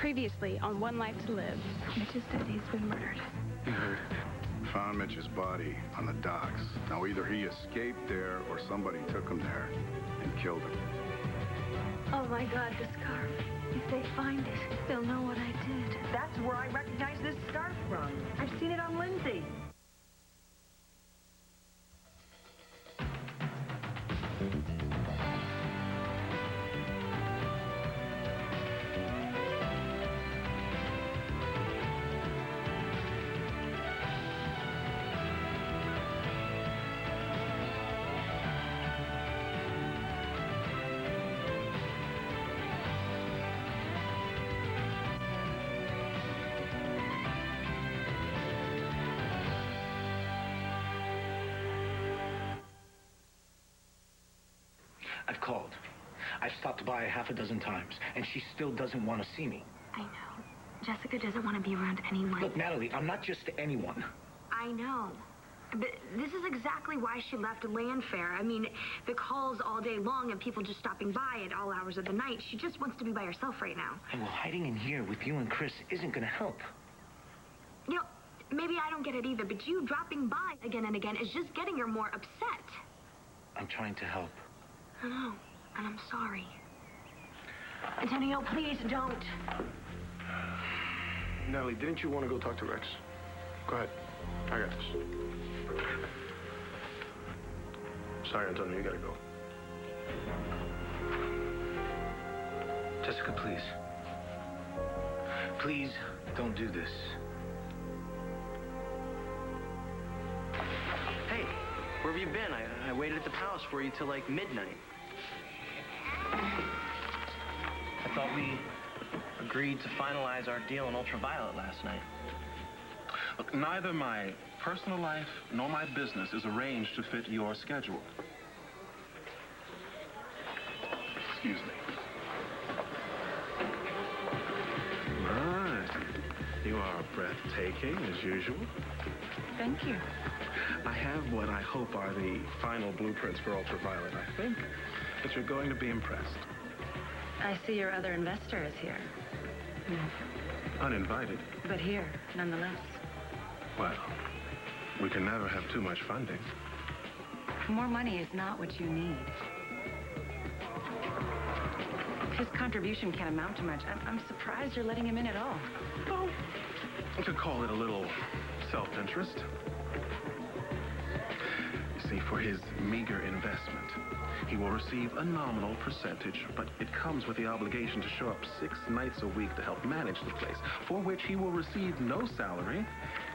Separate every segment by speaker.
Speaker 1: Previously on One Life to Live. Mitch is dead. He's been murdered.
Speaker 2: You heard it. Found Mitch's body on the docks. Now either he escaped there or somebody took him there and killed him.
Speaker 3: Oh my God, the scarf. If they find it, they'll know what I did.
Speaker 4: That's where I recognize this scarf from. I've seen it on Lindsay.
Speaker 5: I've called. I've stopped by half a dozen times, and she still doesn't want to see me.
Speaker 3: I know. Jessica doesn't want to be around anyone.
Speaker 5: Look, Natalie, I'm not just anyone.
Speaker 3: I know. But this is exactly why she left land fair. I mean, the calls all day long and people just stopping by at all hours of the night. She just wants to be by herself right now.
Speaker 5: And well, hiding in here with you and Chris isn't going to help.
Speaker 3: You know, maybe I don't get it either, but you dropping by again and again is just getting her more upset.
Speaker 5: I'm trying to help.
Speaker 3: I know, and I'm sorry. Antonio, please don't.
Speaker 2: Natalie, didn't you want to go talk to Rex? Go ahead. I got this. Sorry, Antonio, you gotta go.
Speaker 5: Jessica, please. Please don't do this.
Speaker 6: Hey, where have you been? I waited at the palace for you till like midnight. I thought we agreed to finalize our deal on Ultraviolet last night.
Speaker 7: Look, neither my personal life nor my business is arranged to fit your schedule.
Speaker 2: Excuse me.
Speaker 7: Right. You are breathtaking, as usual.
Speaker 1: Thank you.
Speaker 7: I have what I hope are the final blueprints for Ultraviolet. I think that you're going to be impressed.
Speaker 8: I see your other investor is here.
Speaker 7: Uninvited.
Speaker 8: But here, nonetheless.
Speaker 7: Well, we can never have too much funding.
Speaker 8: More money is not what you need. His contribution can't amount to much. I'm surprised you're letting him in at all.
Speaker 7: Oh, you could call it a little self-interest. You see, for his meager investment, he will receive a nominal percentage, but it comes with the obligation to show up 6 nights a week to help manage the place, for which he will receive no salary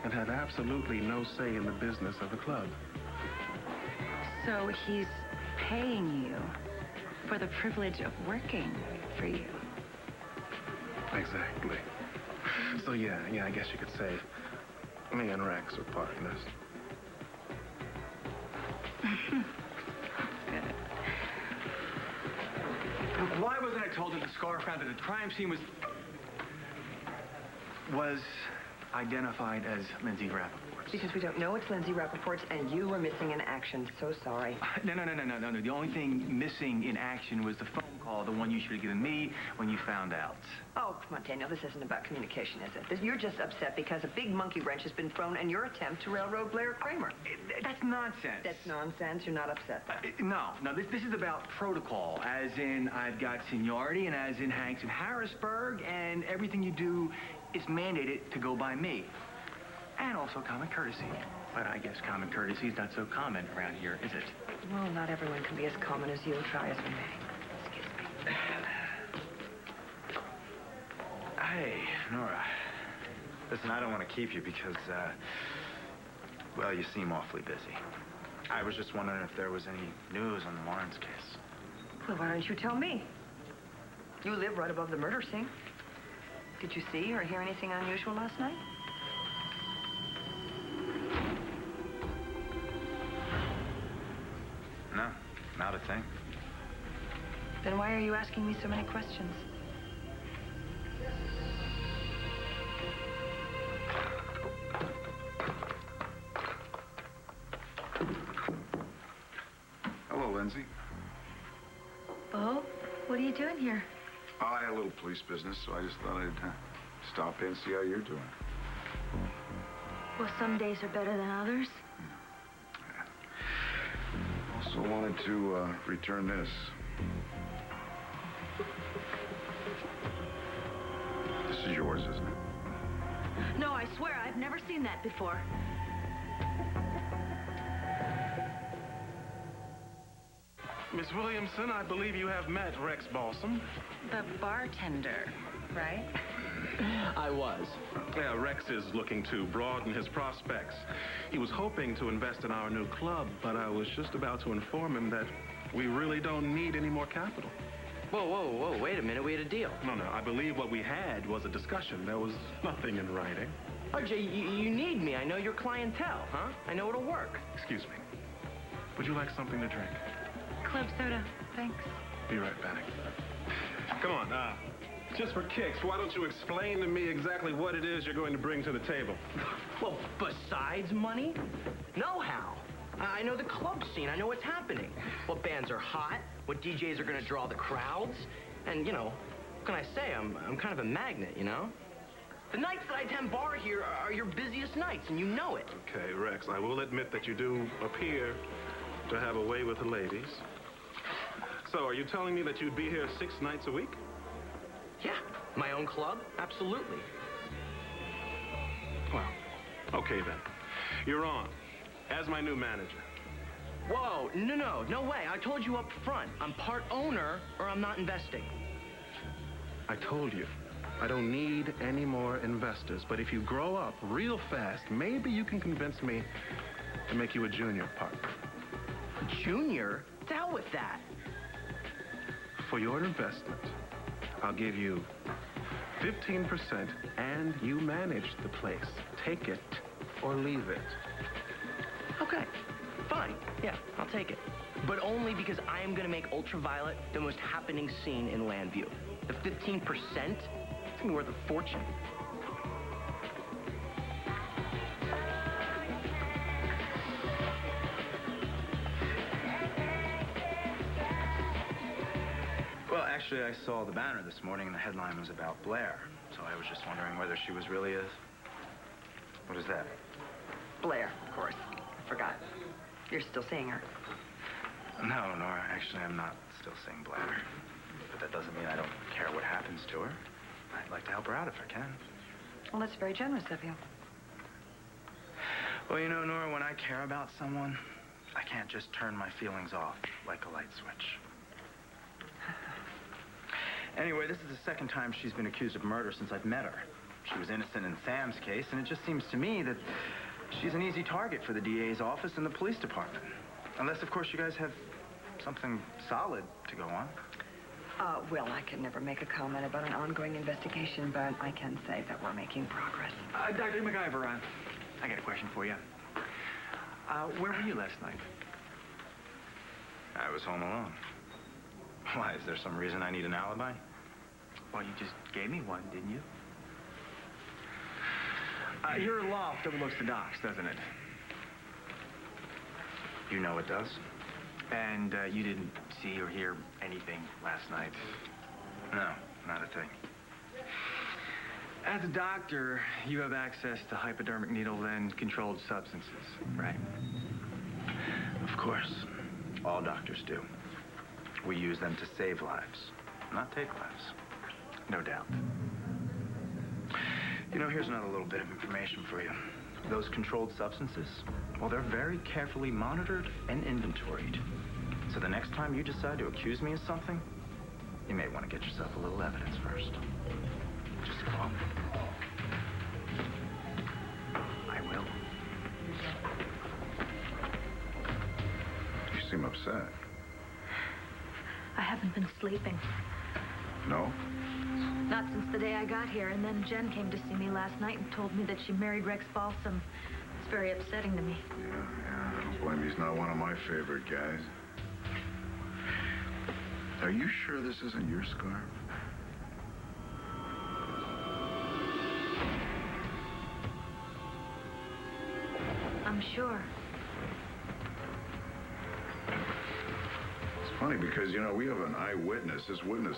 Speaker 7: and have absolutely no say in the business of the club.
Speaker 8: So he's paying you for the privilege of working for you.
Speaker 7: Exactly. So yeah, I guess you could say me and Rex are partners.
Speaker 6: Why wasn't I told that the scarf found at the crime scene was identified as Lindsay Rappaport's?
Speaker 4: Because we don't know it's Lindsay Rappaport's, and you were missing in action. So sorry.
Speaker 6: No. The only thing missing in action was the phone call, the one you should have given me when you found out.
Speaker 4: Oh, come on, Daniel. This isn't about communication, is it? You're just upset because a big monkey wrench has been thrown in your attempt to railroad Blair Kramer.
Speaker 6: That's nonsense.
Speaker 4: That's nonsense. You're not upset.
Speaker 6: No. This is about protocol, as in I've got seniority, and as in Hank's in Harrisburg, and everything you do is mandated to go by me. And also common courtesy. But I guess common courtesy is not so common around here, is it?
Speaker 4: Well, not everyone can be as common as you. Try as we may. Excuse me.
Speaker 9: Hey, Nora. Listen, I don't want to keep you because, well, you seem awfully busy. I was just wondering if there was any news on the Lawrence case.
Speaker 4: Well, why don't you tell me? You live right above the murder scene. Did you see or hear anything unusual last night?
Speaker 9: No, not a thing.
Speaker 8: Then why are you asking me so many questions?
Speaker 2: Hello, Lindsay.
Speaker 8: Bo, what are you doing here?
Speaker 2: Oh, I had a little police business, so I just thought I'd stop in and see how you're doing.
Speaker 3: Well, some days are better than others.
Speaker 2: Also wanted to return this. This is yours, isn't it?
Speaker 1: No, I swear, I've never seen that before.
Speaker 7: Miss Williamson, I believe you have met Rex Balsam.
Speaker 8: The bartender, right?
Speaker 10: I was.
Speaker 7: Yeah, Rex is looking to broaden his prospects. He was hoping to invest in our new club, but I was just about to inform him that we really don't need any more capital.
Speaker 10: Whoa, wait a minute, we had a deal.
Speaker 7: No, I believe what we had was a discussion. There was nothing in writing.
Speaker 10: RJ, you need me. I know your clientele, huh? I know it'll work.
Speaker 7: Excuse me. Would you like something to drink?
Speaker 8: Club soda, thanks.
Speaker 7: Be right back. Come on, just for kicks, why don't you explain to me exactly what it is you're going to bring to the table?
Speaker 10: Well, besides money, know-how. I know the club scene. I know what's happening. What bands are hot, what DJs are going to draw the crowds. And, you know, what can I say? I'm kind of a magnet, you know? The nights that I attend bar here are your busiest nights, and you know it.
Speaker 7: Okay, Rex, I will admit that you do appear to have a way with the ladies. So, are you telling me that you'd be here 6 nights a week?
Speaker 10: Yeah, my own club? Absolutely.
Speaker 7: Well, okay then. You're on, as my new manager.
Speaker 10: Whoa, no way. I told you up front. I'm part owner, or I'm not investing.
Speaker 7: I told you, I don't need any more investors, but if you grow up real fast, maybe you can convince me to make you a junior partner.
Speaker 10: Junior? To hell with that.
Speaker 7: For your investment, I'll give you 15% and you manage the place. Take it or leave it.
Speaker 10: Okay, fine. Yeah, I'll take it. But only because I am going to make Ultraviolet the most happening scene in Landview. The 15%, it's going to be worth a fortune.
Speaker 9: Well, actually, I saw the banner this morning, and the headline was about Blair. So I was just wondering whether she was really a... What is that?
Speaker 4: Blair, of course. I forgot. You're still seeing her.
Speaker 9: No, Nora, actually, I'm not still seeing Blair. But that doesn't mean I don't care what happens to her. I'd like to help her out if I can.
Speaker 4: Well, that's very generous of you.
Speaker 9: Well, you know, Nora, when I care about someone, I can't just turn my feelings off like a light switch. Anyway, this is the second time she's been accused of murder since I've met her. She was innocent in Sam's case, and it just seems to me that she's an easy target for the DA's office and the police department. Unless, of course, you guys have something solid to go on.
Speaker 4: Well, I can never make a comment about an ongoing investigation, but I can say that we're making progress.
Speaker 6: Dr. McIver, I got a question for you. Where were you last night?
Speaker 9: I was home alone. Why, is there some reason I need an alibi?
Speaker 6: Well, you just gave me one, didn't you? Your loft overlooks the docks, doesn't it?
Speaker 9: You know it does?
Speaker 6: And you didn't see or hear anything last night?
Speaker 9: No, not a thing.
Speaker 6: As a doctor, you have access to hypodermic needle and controlled substances, right?
Speaker 9: Of course. All doctors do. We use them to save lives, not take lives.
Speaker 6: No doubt.
Speaker 9: You know, here's another little bit of information for you. Those controlled substances, well, they're very carefully monitored and inventoried. So the next time you decide to accuse me of something, you may want to get yourself a little evidence first. Just a thought.
Speaker 6: I will.
Speaker 2: You seem upset.
Speaker 1: I haven't been sleeping.
Speaker 2: No?
Speaker 1: Not since the day I got here, and then Jen came to see me last night and told me that she married Rex Balsam. It's very upsetting to me.
Speaker 2: Yeah, I don't blame you. He's not one of my favorite guys. Are you sure this isn't your scarf?
Speaker 1: I'm sure.
Speaker 2: It's funny because, you know, we have an eyewitness. This witness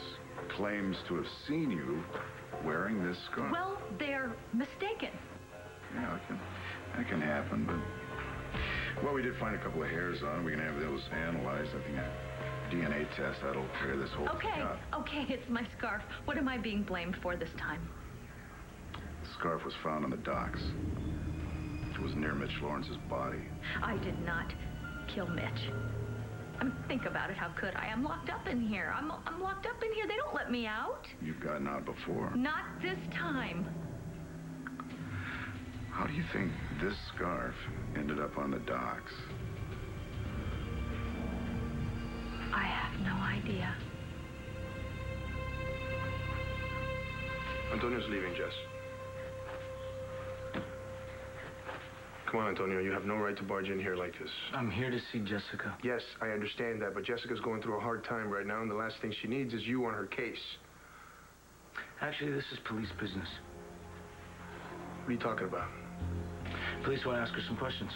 Speaker 2: claims to have seen you wearing this scarf.
Speaker 1: Well, they're mistaken.
Speaker 2: Yeah, that can happen, but... Well, we did find a couple of hairs on it. We can have those analyzed. I think a DNA test, that'll clear this whole thing up.
Speaker 1: Okay, it's my scarf. What am I being blamed for this time?
Speaker 2: The scarf was found on the docks. It was near Mitch Lawrence's body.
Speaker 1: I did not kill Mitch. Think about it. How could I? I'm locked up in here. I'm locked up in here. They don't let me out.
Speaker 2: You've gotten out before.
Speaker 1: Not this time.
Speaker 2: How do you think this scarf ended up on the docks?
Speaker 1: I have no idea.
Speaker 7: Antonio's leaving, Jess. Come on, Antonio, you have no right to barge in here like this.
Speaker 5: I'm here to see Jessica.
Speaker 7: Yes, I understand that, but Jessica's going through a hard time right now, and the last thing she needs is you on her case.
Speaker 5: Actually, this is police business.
Speaker 7: What are you talking about?
Speaker 5: Police want to ask her some questions.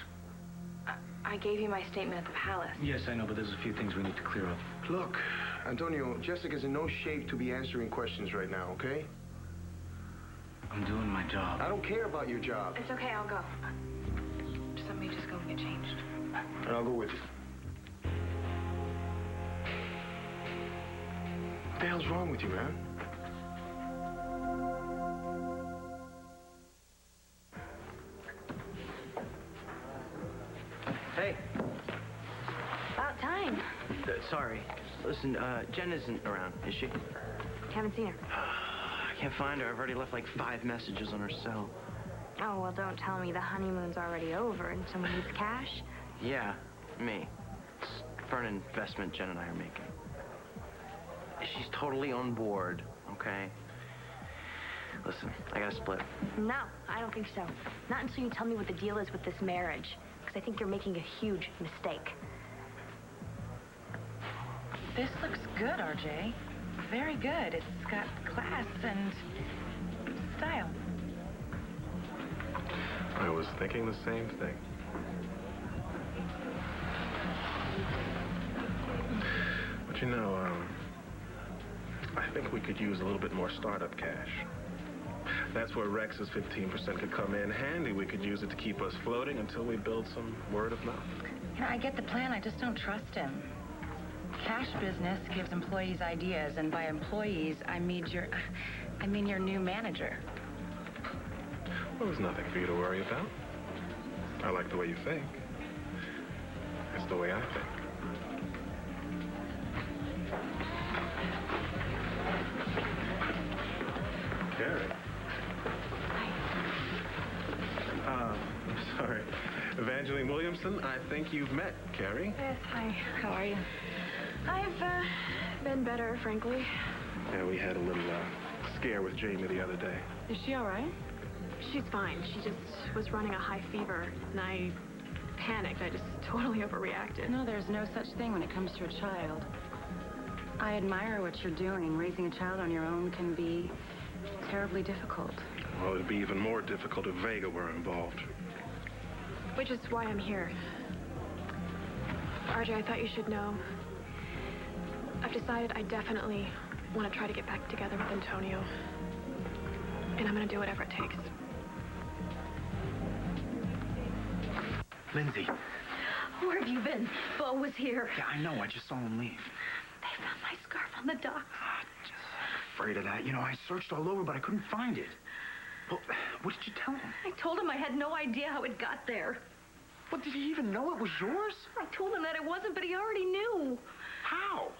Speaker 3: I gave you my statement at the palace.
Speaker 5: Yes, I know, but there's a few things we need to clear up.
Speaker 7: Look, Antonio, Jessica's in no shape to be answering questions right now, okay?
Speaker 5: I'm doing my job.
Speaker 7: I don't care about your job.
Speaker 3: It's okay, I'll go. Just let me just go and get changed.
Speaker 7: And I'll go with you. What the hell's wrong with you, man?
Speaker 10: Hey.
Speaker 3: About time.
Speaker 10: Sorry. Listen, Jen isn't around, is she?
Speaker 3: Haven't seen her.
Speaker 10: I can't find her. I've already left like 5 messages on her cell.
Speaker 3: Oh, well, don't tell me the honeymoon's already over and someone needs cash.
Speaker 10: Yeah, me. It's for an investment Jen and I are making. She's totally on board, okay? Listen, I gotta split.
Speaker 3: No, I don't think so. Not until you tell me what the deal is with this marriage. Because I think you're making a huge mistake.
Speaker 8: This looks good, RJ. Very good. It's got class and style.
Speaker 7: I was thinking the same thing. But you know, I think we could use a little bit more startup cash. That's where Rex's 15% could come in handy. We could use it to keep us floating until we build some word of mouth.
Speaker 8: You know, I get the plan, I just don't trust him. Cash business gives employees ideas, and by employees, I mean your new manager.
Speaker 7: Well, there's nothing for you to worry about. I like the way you think. It's the way I think. Carrie. I'm sorry. Evangeline Williamson, I think you've met Carrie.
Speaker 3: Yes, hi. How are you? I've been better, frankly.
Speaker 7: Yeah, we had a little scare with Jamie the other day.
Speaker 11: Is she all right? She's fine. She just was running a high fever, and I panicked. I just totally overreacted.
Speaker 8: No, there's no such thing when it comes to a child. I admire what you're doing. Raising a child on your own can be terribly difficult.
Speaker 7: Well, it'd be even more difficult if Vega were involved.
Speaker 11: Which is why I'm here. RJ, I thought you should know. I've decided I definitely want to try to get back together with Antonio. And I'm going to do whatever it takes.
Speaker 9: Lindsay.
Speaker 1: Where have you been? Bo was here.
Speaker 9: Yeah, I know. I just saw him leave.
Speaker 1: They found my scarf on the dock.
Speaker 9: Just afraid of that. You know, I searched all over, but I couldn't find it. Well, what did you tell him?
Speaker 1: I told him I had no idea how it got there.
Speaker 9: Well, did he even know it was yours?
Speaker 1: I told him that it wasn't, but he already knew.
Speaker 9: How?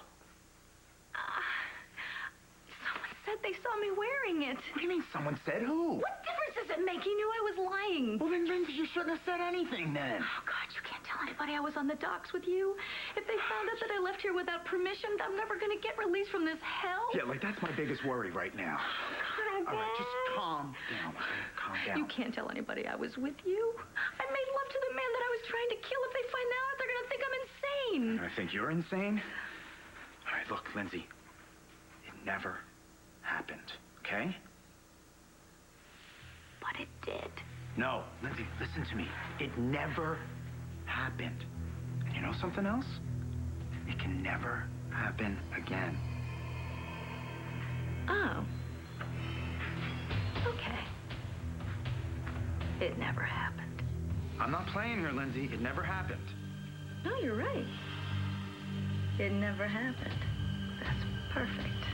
Speaker 1: Someone said they saw me wearing it.
Speaker 9: What do you mean someone said? Who?
Speaker 1: What difference does it make? He knew I was lying.
Speaker 9: Well, then, Lindsay, you shouldn't have said anything then.
Speaker 1: Oh, God, you can't tell anybody I was on the docks with you. If they found out that I left here without permission, I'm never going to get released from this hell.
Speaker 9: Yeah, like, that's my biggest worry right now.
Speaker 1: God,
Speaker 9: All right, just calm down. Calm down.
Speaker 1: You can't tell anybody I was with you. I made love to the man that I was trying to kill. If they find out, they're going to think I'm insane.
Speaker 9: I think you're insane. All right, look, Lindsay. It never happened, okay?
Speaker 1: But it did.
Speaker 9: No, Lindsay, listen to me. It never happened. And you know something else? It can never happen again.
Speaker 1: Oh. Okay. It never happened.
Speaker 9: I'm not playing here, Lindsay. It never happened.
Speaker 1: No, you're right. It never happened. That's perfect.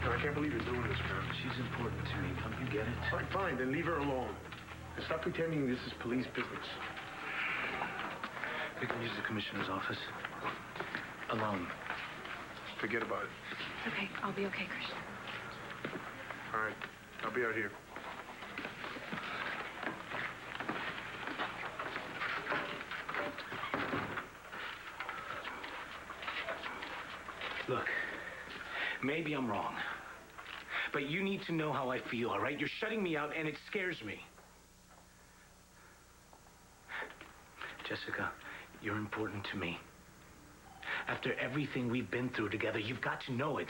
Speaker 7: No, I can't believe you're doing this, man.
Speaker 5: She's important to me. Don't you get it?
Speaker 7: All right, fine, then leave her alone. And stop pretending this is police business.
Speaker 5: We can use the commissioner's office. Alone.
Speaker 7: Forget about it.
Speaker 11: Okay, I'll be okay, Christian.
Speaker 7: All right, I'll be out here.
Speaker 5: Look, maybe I'm wrong. But you need to know how I feel, all right? You're shutting me out, and it scares me. Jessica, you're important to me. After everything we've been through together, you've got to know it.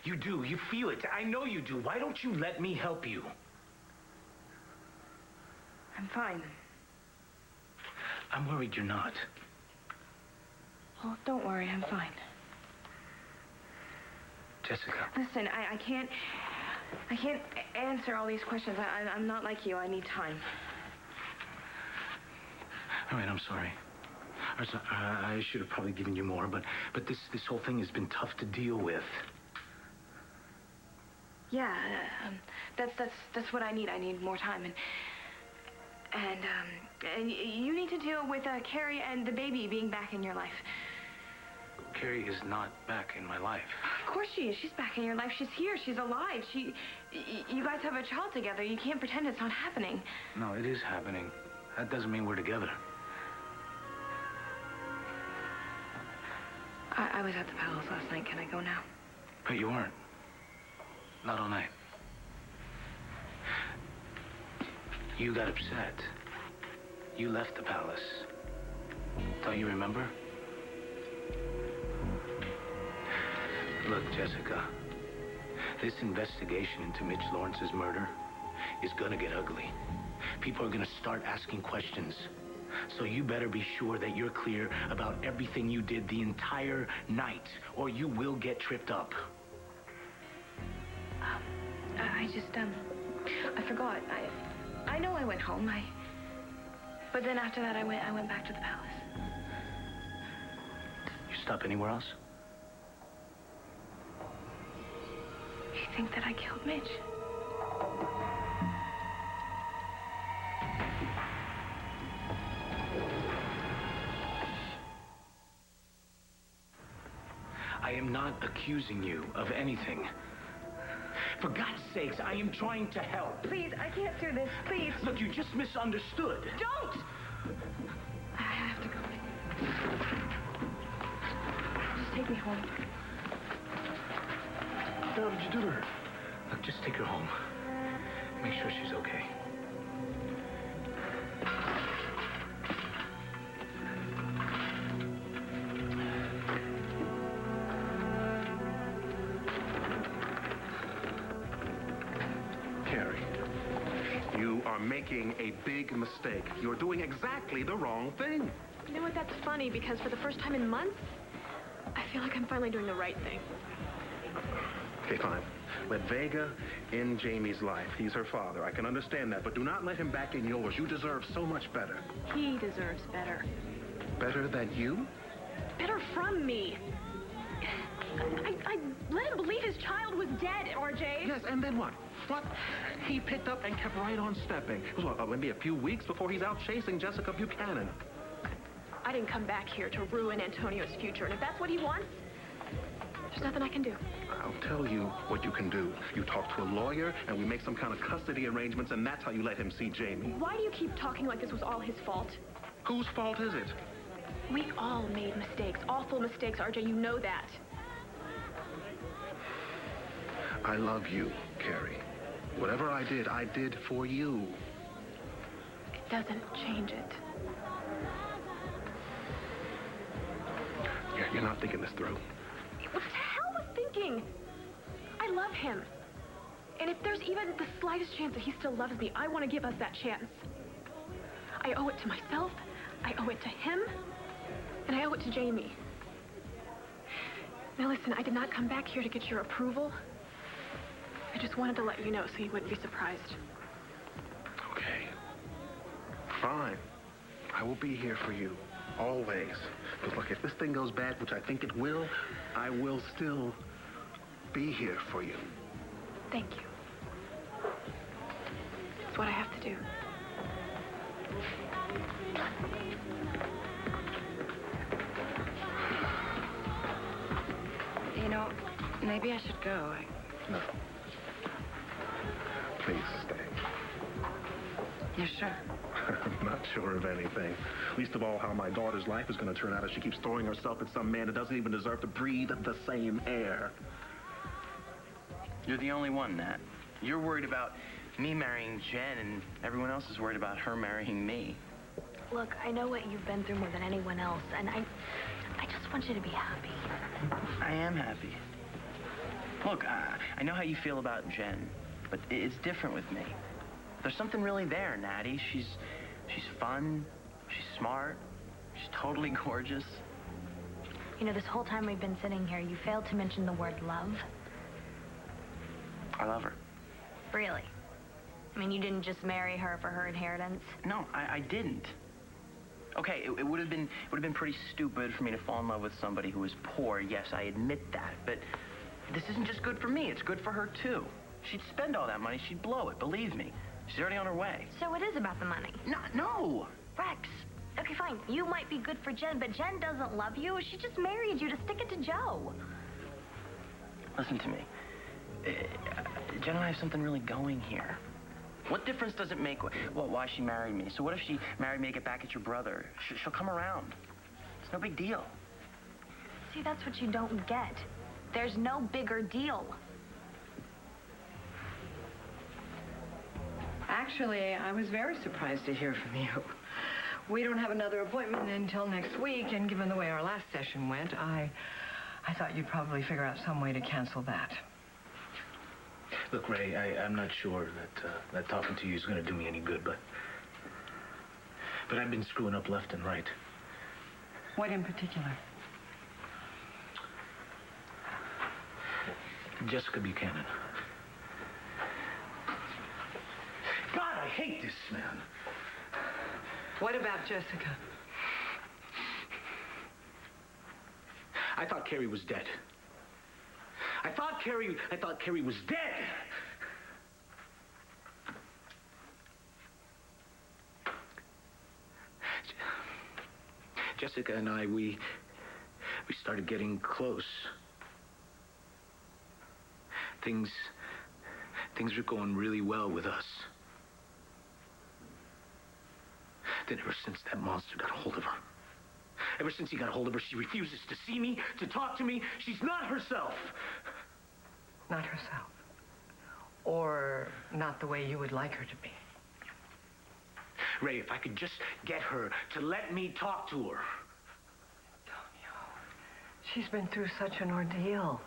Speaker 5: You do. You feel it. I know you do. Why don't you let me help you?
Speaker 8: I'm fine.
Speaker 5: I'm worried you're not.
Speaker 8: Oh, don't worry, I'm fine.
Speaker 5: Jessica.
Speaker 8: Listen, I can't answer all these questions. I'm not like you. I need time.
Speaker 5: All right, I'm sorry. I should have probably given you more, but this whole thing has been tough to deal with.
Speaker 8: Yeah, that's what I need. I need more time, and you need to deal with Carrie and the baby being back in your life.
Speaker 5: Carrie is not back in my life.
Speaker 8: Of course she is. She's back in your life. She's here. She's alive. You guys have a child together. You can't pretend it's not happening.
Speaker 5: No, it is happening. That doesn't mean we're together.
Speaker 8: I was at the palace last night. Can I go now?
Speaker 5: But you weren't. Not all night. You got upset. You left the palace. Don't you remember? Look, Jessica, this investigation into Mitch Lawrence's murder is gonna get ugly. People are gonna start asking questions. So you better be sure that you're clear about everything you did the entire night, or you will get tripped up.
Speaker 8: I forgot. I know I went home. But then after that, I went back to the palace.
Speaker 5: You stop anywhere else?
Speaker 8: You think that I killed Mitch?
Speaker 5: I am not accusing you of anything. For God's sakes, I am trying to help.
Speaker 8: Please, I can't do this. Please.
Speaker 5: Look, you just misunderstood.
Speaker 8: Don't! I have to go. Just take me home.
Speaker 7: What did you do to her?
Speaker 5: Look, just take her home. Make sure she's okay.
Speaker 7: Carrie, you are making a big mistake. You're doing exactly the wrong thing.
Speaker 11: You know what? That's funny because for the first time in months, I feel like I'm finally doing the right thing.
Speaker 7: Okay, fine. Let Vega in Jamie's life. He's her father. I can understand that, but do not let him back in yours. You deserve so much better.
Speaker 11: He deserves better.
Speaker 7: Better than you?
Speaker 11: Better from me. I let him believe his child was dead, RJ.
Speaker 7: Yes, and then what? What? He picked up and kept right on stepping. It was what, maybe a few weeks before he's out chasing Jessica Buchanan.
Speaker 11: I didn't come back here to ruin Antonio's future, and if that's what he wants, there's nothing I can do.
Speaker 7: I'll tell you what you can do. You talk to a lawyer, and we make some kind of custody arrangements, and that's how you let him see Jamie.
Speaker 11: Why do you keep talking like this was all his fault?
Speaker 7: Whose fault is it?
Speaker 11: We all made mistakes, awful mistakes, RJ. You know that.
Speaker 7: I love you, Carrie. Whatever I did for you.
Speaker 11: It doesn't change it.
Speaker 7: You're not thinking this through.
Speaker 11: What the hell was thinking? I love him. And if there's even the slightest chance that he still loves me, I want to give us that chance. I owe it to myself. I owe it to him. And I owe it to Jamie. Now listen, I did not come back here to get your approval. I just wanted to let you know so you wouldn't be surprised.
Speaker 7: Okay. Fine. I will be here for you, always. But look, if this thing goes bad, which I think it will, I will still be here for you.
Speaker 11: Thank you. It's what I have to do.
Speaker 8: You know, maybe I should go.
Speaker 7: No. Please stay.
Speaker 8: You're sure?
Speaker 7: I'm not sure of anything. Least of all how my daughter's life is going to turn out if she keeps throwing herself at some man that doesn't even deserve to breathe the same air.
Speaker 10: You're the only one, Nat. You're worried about me marrying Jen, and everyone else is worried about her marrying me.
Speaker 1: Look, I know what you've been through more than anyone else, and I just want you to be happy.
Speaker 10: I am happy. Look, I know how you feel about Jen, but it's different with me. There's something really there, Natty. She's fun, she's smart, she's totally gorgeous.
Speaker 1: You know, this whole time we've been sitting here, you failed to mention the word love.
Speaker 10: I love her.
Speaker 1: Really? I mean, you didn't just marry her for her inheritance?
Speaker 10: No, I didn't. Okay, it would have been pretty stupid for me to fall in love with somebody who was poor. Yes, I admit that. But this isn't just good for me. It's good for her, too. She'd spend all that money. She'd blow it. Believe me. She's already on her way.
Speaker 1: So it is about the money?
Speaker 10: No.
Speaker 1: Rex, okay, fine. You might be good for Jen, but Jen doesn't love you. She just married you to stick it to Joe.
Speaker 10: Listen to me. Jen and I have something really going here. What difference does it make why she married me? So what if she married me to get back at your brother? She'll come around. It's no big deal.
Speaker 1: See, that's what you don't get. There's no bigger deal.
Speaker 4: Actually, I was very surprised to hear from you. We don't have another appointment until next week, and given the way our last session went, I thought you'd probably figure out some way to cancel that.
Speaker 5: Look, Ray, I'm not sure that talking to you is going to do me any good, but I've been screwing up left and right.
Speaker 4: What in particular?
Speaker 5: Jessica Buchanan. God, I hate this man.
Speaker 4: What about Jessica?
Speaker 5: I thought Carrie was dead. I thought Carrie was dead. Jessica and I, we started getting close. Things were going really well with us. Then ever since that monster got a hold of her, ever since he got a hold of her, she refuses to see me, to talk to me. She's not herself.
Speaker 4: Not herself. Or not the way you would like her to be.
Speaker 5: Ray, if I could just get her to let me talk to her.
Speaker 4: Antonio, she's been through such an ordeal.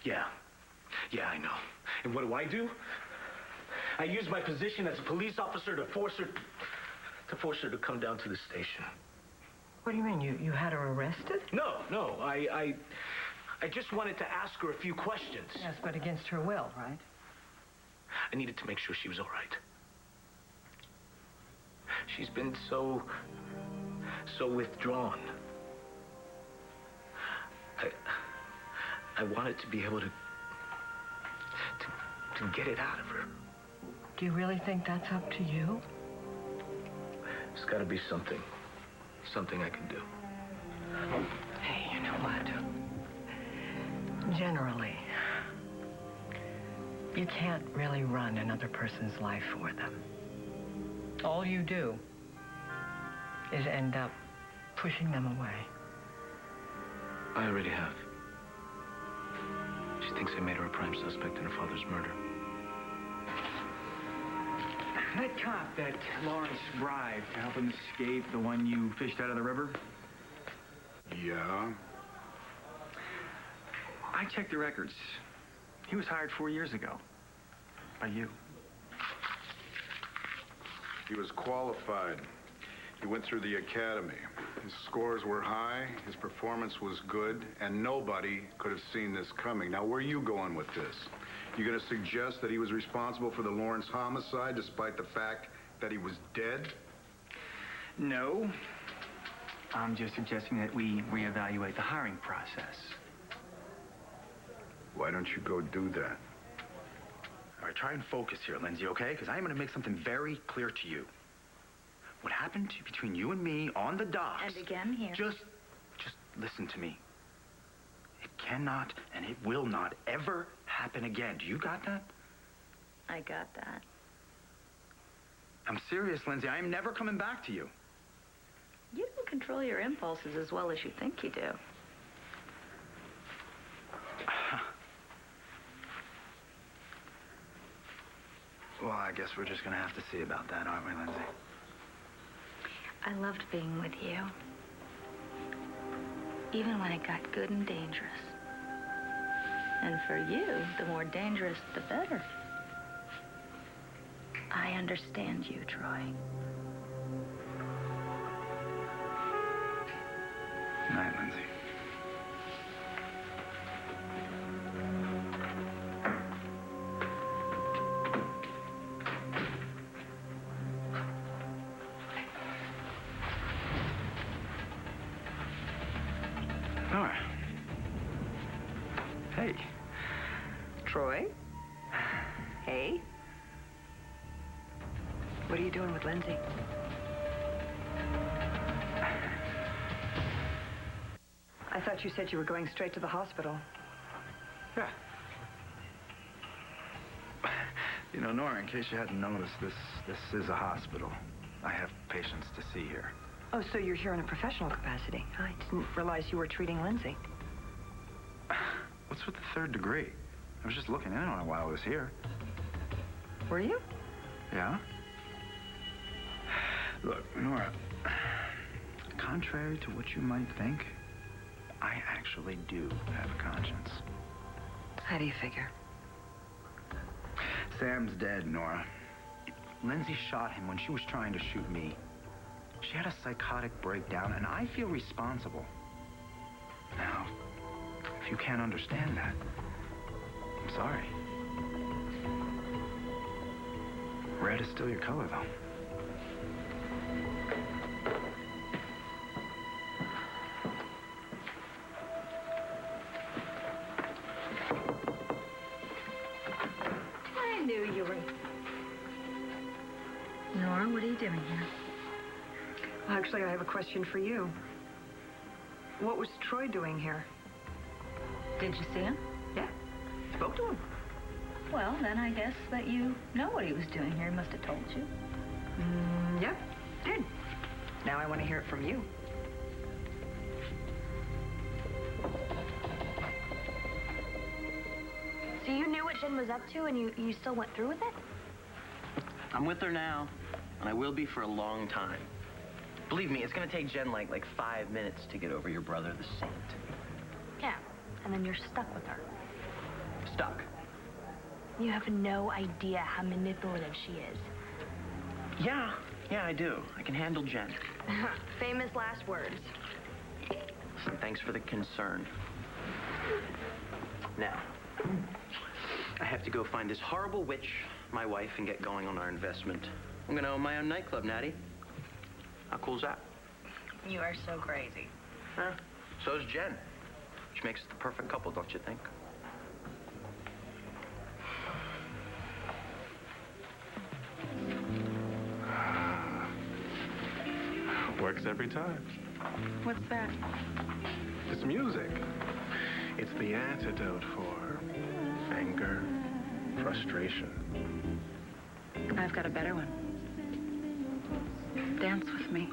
Speaker 5: Yeah, I know. And what do? I use my position as a police officer to force her to come down to the station.
Speaker 4: What do you mean? You had her arrested?
Speaker 5: No. I just wanted to ask her a few questions.
Speaker 4: Yes, but against her will, right?
Speaker 5: I needed to make sure she was all right. She's been so withdrawn. I wanted to be able to get it out of her.
Speaker 4: Do you really think that's up to you?
Speaker 5: It's got to be something I can do.
Speaker 4: Hey, you know what? Generally, you can't really run another person's life for them. All you do is end up pushing them away.
Speaker 5: I already have. She thinks I made her a prime suspect in her father's murder.
Speaker 6: That cop that Lawrence bribed to help him escape, the one you fished out of the river?
Speaker 2: Yeah?
Speaker 6: I checked the records. He was hired 4 years ago. By you.
Speaker 2: He was qualified. He went through the academy. His scores were high, his performance was good, and nobody could have seen this coming. Now, where are you going with this? You gonna suggest that he was responsible for the Lawrence homicide despite the fact that he was dead?
Speaker 6: No. I'm just suggesting that we reevaluate the hiring process.
Speaker 2: Why don't you go do that?
Speaker 9: All right, try and focus here, Lindsay, okay? Because I am going to make something very clear to you. What happened between you and me on the docks...
Speaker 8: And again here.
Speaker 9: Just listen to me. It cannot and it will not ever happen again. Do you got that?
Speaker 8: I got that.
Speaker 9: I'm serious, Lindsay. I am never coming back to you.
Speaker 8: You don't control your impulses as well as you think you do.
Speaker 9: Well, I guess we're just going to have to see about that, aren't we, Lindsay?
Speaker 8: I loved being with you. Even when it got good and dangerous. And for you, the more dangerous, the better. I understand you, Troy.
Speaker 9: Good night, Lindsay. Nora. Hey.
Speaker 4: Troy? Hey? What are you doing with Lindsay? I thought you said you were going straight to the hospital.
Speaker 9: Yeah. You know, Nora, in case you hadn't noticed, this is a hospital. I have patients to see here.
Speaker 4: Oh, so you're here in a professional capacity. I didn't realize you were treating Lindsay.
Speaker 9: What's with the third degree? I was just looking in on it while I was here.
Speaker 4: Were you?
Speaker 9: Yeah? Look, Nora, contrary to what you might think, I actually do have a conscience.
Speaker 4: How do you figure?
Speaker 9: Sam's dead, Nora. Lindsay shot him when she was trying to shoot me. She had a psychotic breakdown, and I feel responsible. Now, if you can't understand that, I'm sorry. Red is still your color, though.
Speaker 8: I knew you were... Nora, what are you doing here?
Speaker 4: Actually, I have a question for you. What was Troy doing here?
Speaker 8: Did you see him?
Speaker 4: Yeah. Spoke to him.
Speaker 8: Well, then I guess that you know what he was doing here. He must have told you.
Speaker 4: Yeah, did. Now I want to hear it from you.
Speaker 3: So you knew what Jen was up to and you still went through with it?
Speaker 10: I'm with her now, and I will be for a long time. Believe me, it's gonna take Jen like 5 minutes to get over your brother, the saint.
Speaker 3: Yeah, and then you're stuck with her.
Speaker 10: Stuck.
Speaker 3: You have no idea how manipulative she is.
Speaker 10: Yeah, I do. I can handle Jen.
Speaker 3: Famous last words.
Speaker 10: Listen, thanks for the concern. Now, I have to go find this horrible witch, my wife, and get going on our investment. I'm gonna own my own nightclub, Natty. How cool's that?
Speaker 8: You are so crazy.
Speaker 10: Huh? So's Jen. Which makes us the perfect couple, don't you think?
Speaker 7: Works every time.
Speaker 8: What's that?
Speaker 7: It's music. It's the antidote for anger, frustration.
Speaker 8: I've got a better one. Dance with me.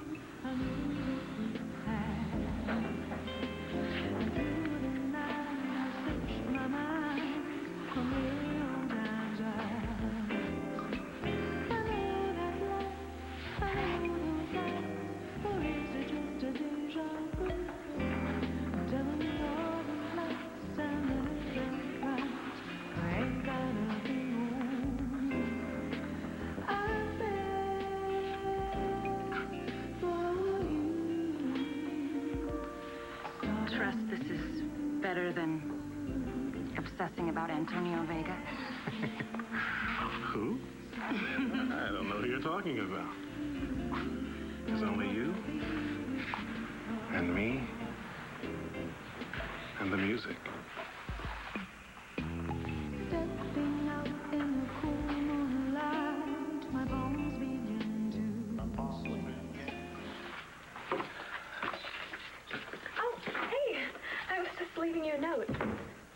Speaker 8: better than obsessing about Antonio Vega?
Speaker 7: Who? I don't know who you're talking about. There's only you and me and the music.
Speaker 12: Stepping out in the cool moonlight, my bones begin to sway.
Speaker 11: Oh, hey! I was just leaving you a note.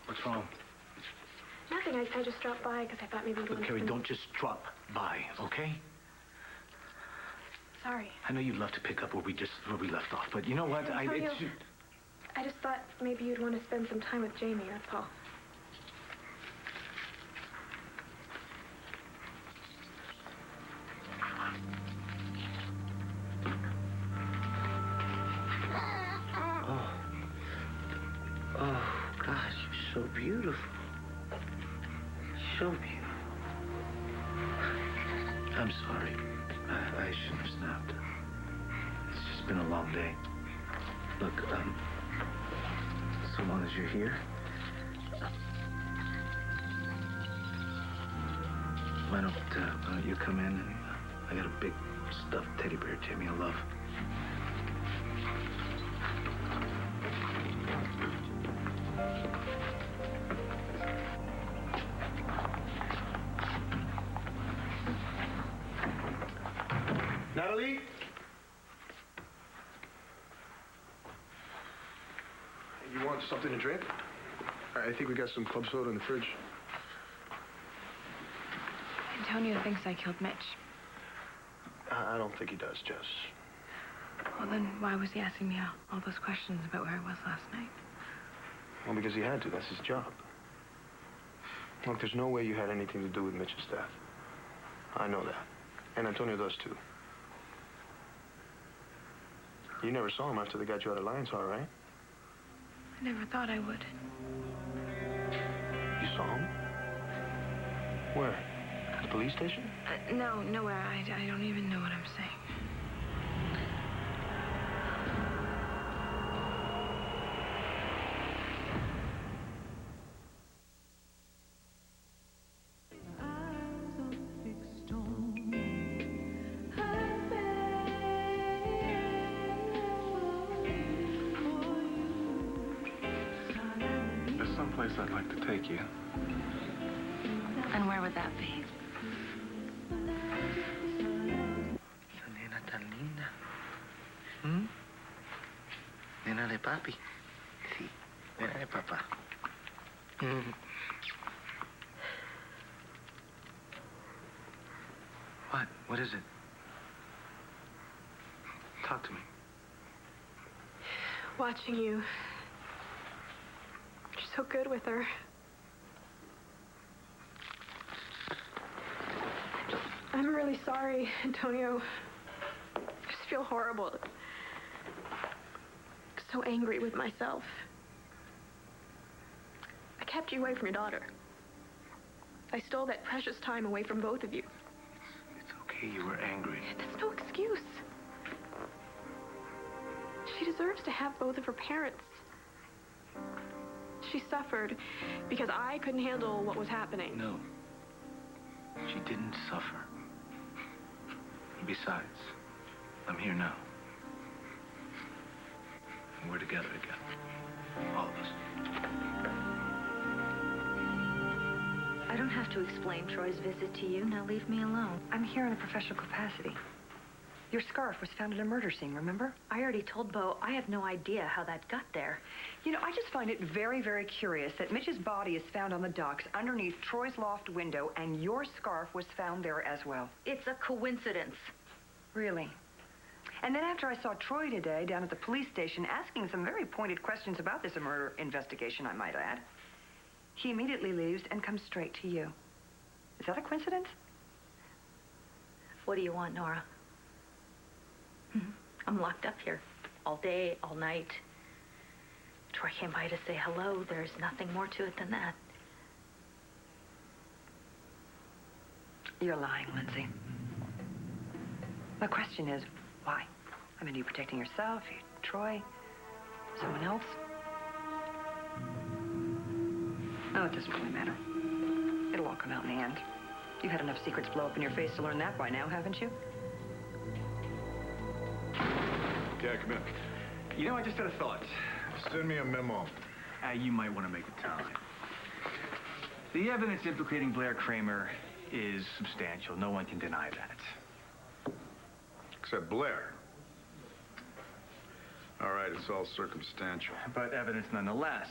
Speaker 5: What's wrong?
Speaker 11: Nothing. I just dropped by because I thought maybe you'd
Speaker 5: Look,
Speaker 11: want
Speaker 5: Carrie,
Speaker 11: to...
Speaker 5: don't just drop by, okay?
Speaker 11: Sorry.
Speaker 5: I know you'd love to pick up where we left off, but you know what?
Speaker 11: Antonio, I just thought maybe you'd want to spend some time with Jamie, that's all.
Speaker 5: Oh, gosh, you're so beautiful. So beautiful. I'm sorry. I shouldn't have snapped. It's just been a long day. Look, so long as you're here, why don't you come in? I got a big stuffed teddy bear Jamie will love.
Speaker 2: Natalie? You want something to drink? I think we got some club soda in the fridge.
Speaker 11: Antonio thinks I killed Mitch.
Speaker 2: I don't think he does, Jess.
Speaker 11: Well, then why was he asking me all those questions about where I was last night?
Speaker 2: Well, because he had to. That's his job. Look, there's no way you had anything to do with Mitch's death. I know that. And Antonio does, too. You never saw him after they got you out of Lion's Heart, right?
Speaker 11: I never thought I would.
Speaker 2: You saw him? Where? At the police station?
Speaker 11: No, nowhere. I don't even know what I'm saying.
Speaker 7: There's someplace I'd like to take you.
Speaker 8: And where would that be?
Speaker 5: Esa nena tan linda. ¿Mm? Nena de papi. Sí, nena de papá. Mm. What? What is it? Talk to me.
Speaker 11: Watching you. You're so good with her. I'm really sorry, Antonio. I just feel horrible. So angry with myself. I kept you away from your daughter. I stole that precious time away from both of you.
Speaker 5: It's okay, you were angry.
Speaker 11: That's no excuse. She deserves to have both of her parents. She suffered because I couldn't handle what was happening.
Speaker 5: No. She didn't suffer. Besides, I'm here now. And we're together again. All of us.
Speaker 1: I don't have to explain Troy's visit to you. Now leave me alone.
Speaker 4: I'm here in a professional capacity. Your scarf was found at a murder scene, remember?
Speaker 1: I already told Bo I have no idea how that got there.
Speaker 4: You know, I just find it very, very curious that Mitch's body is found on the docks underneath Troy's loft window, and your scarf was found there as well.
Speaker 1: It's a coincidence.
Speaker 4: Really? And then after I saw Troy today down at the police station asking some very pointed questions about this murder investigation, I might add, he immediately leaves and comes straight to you. Is that a coincidence?
Speaker 1: What do you want, Nora? I'm locked up here all day, all night. Troy came by to say hello. There's nothing more to it than that.
Speaker 4: You're lying, Lindsay. The question is, why? I mean, are you protecting yourself, Troy, someone else? Oh, it doesn't really matter. It'll all come out in the end. You've had enough secrets blow up in your face to learn that by now, haven't you?
Speaker 2: Yeah, come in.
Speaker 6: You know, I just had a thought.
Speaker 2: Send me a memo.
Speaker 6: You might want to make the time. The evidence implicating Blair Kramer is substantial. No one can deny that.
Speaker 2: Except Blair. All right, it's all circumstantial.
Speaker 6: But evidence nonetheless.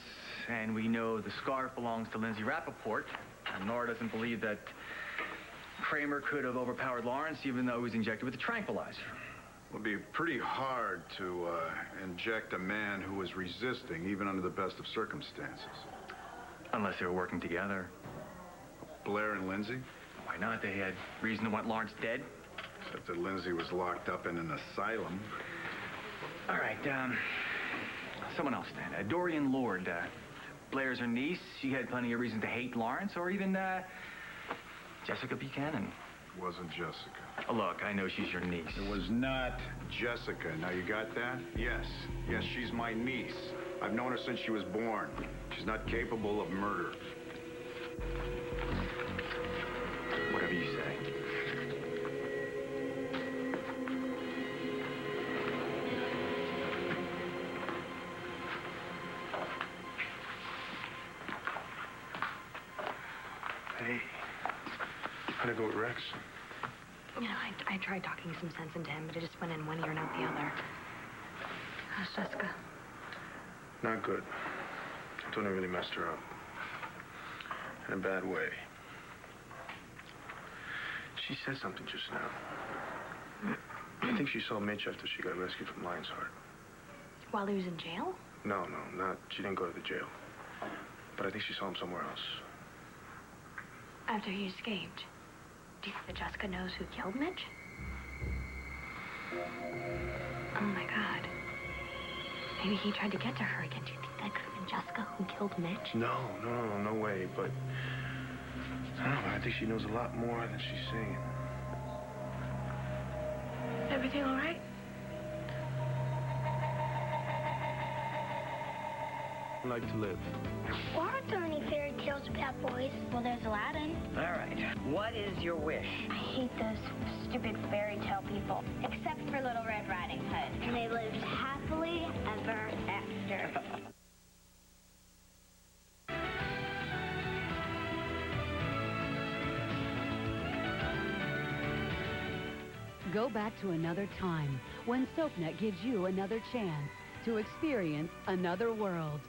Speaker 6: And we know the scarf belongs to Lindsay Rappaport. And Nora doesn't believe that Kramer could have overpowered Lawrence, even though he was injected with a tranquilizer.
Speaker 2: It would be pretty hard to inject a man who was resisting, even under the best of circumstances.
Speaker 6: Unless they were working together.
Speaker 2: Blair and Lindsay?
Speaker 6: Why not? They had reason to want Lawrence dead.
Speaker 2: Except that Lindsay was locked up in an asylum.
Speaker 6: All right, someone else then. Dorian Lord. Blair's her niece. She had plenty of reason to hate Lawrence, or even, Jessica Buchanan.
Speaker 2: It wasn't Jessica.
Speaker 6: Look, I know she's your niece.
Speaker 2: It was not Jessica. Now, you got that? Yes. Yes, she's my niece. I've known her since she was born. She's not capable of murder.
Speaker 6: Whatever you say.
Speaker 5: Hey, how'd it go with Rex?
Speaker 3: You know, I tried talking some sense into him, but it just went in one ear and out the other. How's Jessica?
Speaker 5: Not good. Tony really messed her up. In a bad way. She said something just now. I think she saw Mitch after she got rescued from Lion's Heart.
Speaker 3: While he was in jail?
Speaker 5: No, not. She didn't go to the jail. But I think she saw him somewhere else.
Speaker 3: After he escaped. Do you think that Jessica knows who killed Mitch? Oh my God. Maybe he tried to get to her again. Do you think that could have been Jessica who killed Mitch?
Speaker 5: No way. But I don't know. I think she knows a lot more than she's saying.
Speaker 11: Everything all right?
Speaker 5: I like to live.
Speaker 13: Well, aren't there any fairy tales about boys? Well, there's Aladdin.
Speaker 14: All right. What is your wish?
Speaker 13: I hate those stupid fairy tale people. Except for Little Red Riding Hood. And they lived happily ever after.
Speaker 15: Go back to another time when SoapNet gives you another chance to experience another world.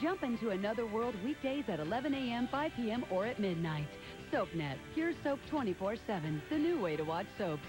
Speaker 15: Jump into another world weekdays at 11 a.m., 5 p.m., or at midnight. SoapNet, pure soap 24/7, the new way to watch soaps.